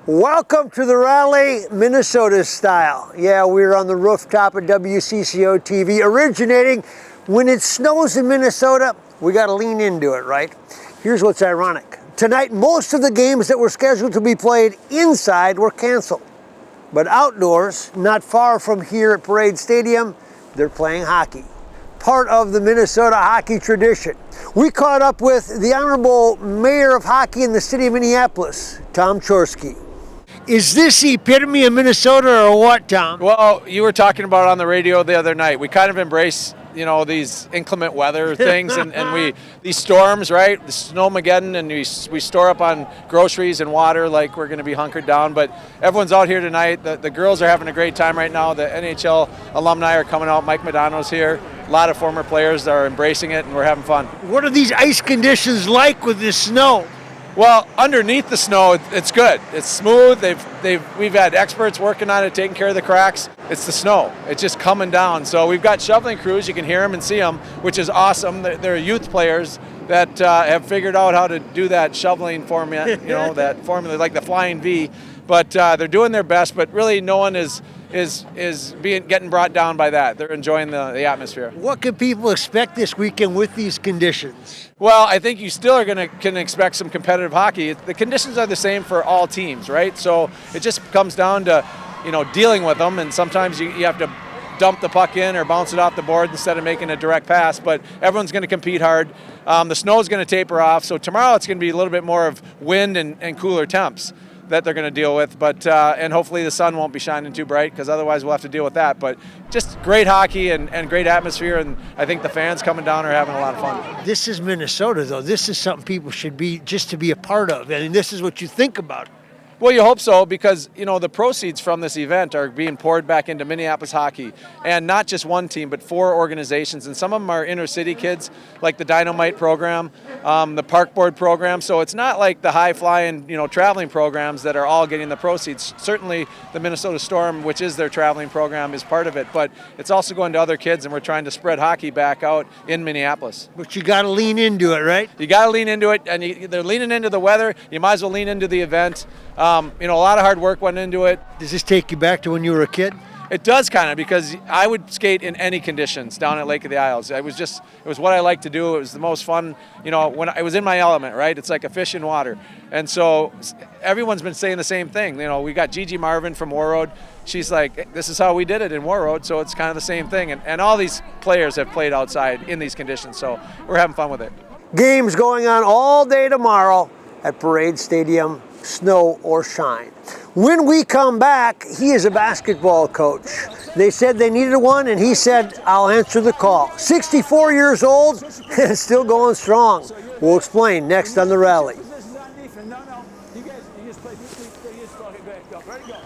Welcome to the rally, Minnesota style. Yeah, we're on the rooftop of WCCO TV, originating when it snows in Minnesota, we got to lean into it, right? Here's what's ironic. Tonight, most of the games that were scheduled to be played inside were canceled. But outdoors, not far from here at Parade Stadium, they're playing hockey. Part of the Minnesota hockey tradition. We caught up with the Honorable Mayor of Hockey in the city of Minneapolis, Tom Chorsky. Is this the epitome of Minnesota or what, Tom? Well, you were talking about on the radio the other night. We kind of embrace, these inclement weather things and these storms, right? The snowmageddon, and we store up on groceries and water like we're going to be hunkered down. But everyone's out here tonight. The girls are having a great time right now. The NHL alumni are coming out. Mike Modano's here. A lot of former players are embracing it, and we're having fun. What are these ice conditions like with this snow? Well, underneath the snow, it's good. It's smooth. We've had experts working on it, taking care of the cracks. It's the snow. It's just coming down. So we've got shoveling crews. You can hear them and see them, which is awesome. They're youth players that have figured out how to do that shoveling formula, that formula like the flying V. But they're doing their best. But really, no one is getting brought down by that. They're enjoying the atmosphere. What can people expect this weekend with these conditions? Well, I think you still can expect some competitive hockey. The conditions are the same for all teams, right? So it just comes down to, dealing with them, and sometimes you have to dump the puck in or bounce it off the board instead of making a direct pass, but everyone's going to compete hard. The snow is going to taper off, so tomorrow it's going to be a little bit more of wind and cooler temps that they're going to deal with, but and hopefully the sun won't be shining too bright, because otherwise we'll have to deal with that. But just great hockey and great atmosphere, and I think the fans coming down are having a lot of fun. This is Minnesota, though. This is something people should be just to be a part of, and this is what you think about. Well, you hope so, because, the proceeds from this event are being poured back into Minneapolis hockey, and not just one team, but 4 organizations, and some of them are inner city kids, like the Dynamite program, the Park Board program. So it's not like the high-flying, traveling programs that are all getting the proceeds. Certainly the Minnesota Storm, which is their traveling program, is part of it, but it's also going to other kids, and we're trying to spread hockey back out in Minneapolis. But you got to lean into it, right? You got to lean into it, and they're leaning into the weather. You might as well lean into the event. A lot of hard work went into it. Does this take you back to when you were a kid? It does, kind of, because I would skate in any conditions down at Lake of the Isles. It was what I liked to do. It was the most fun, when I was in my element, right? It's like a fish in water. And so everyone's been saying the same thing. We got Gigi Marvin from Warroad. She's like, this is how we did it in Warroad, so it's kind of the same thing. And all these players have played outside in these conditions, so we're having fun with it. Games going on all day tomorrow at Parade Stadium, snow or shine. When we come back, he is a basketball coach. They said they needed one, and he said, I'll answer the call. 64 years old and still going strong. We'll explain next on The Rally. No, you guys, you just play. You just go. Ready, go.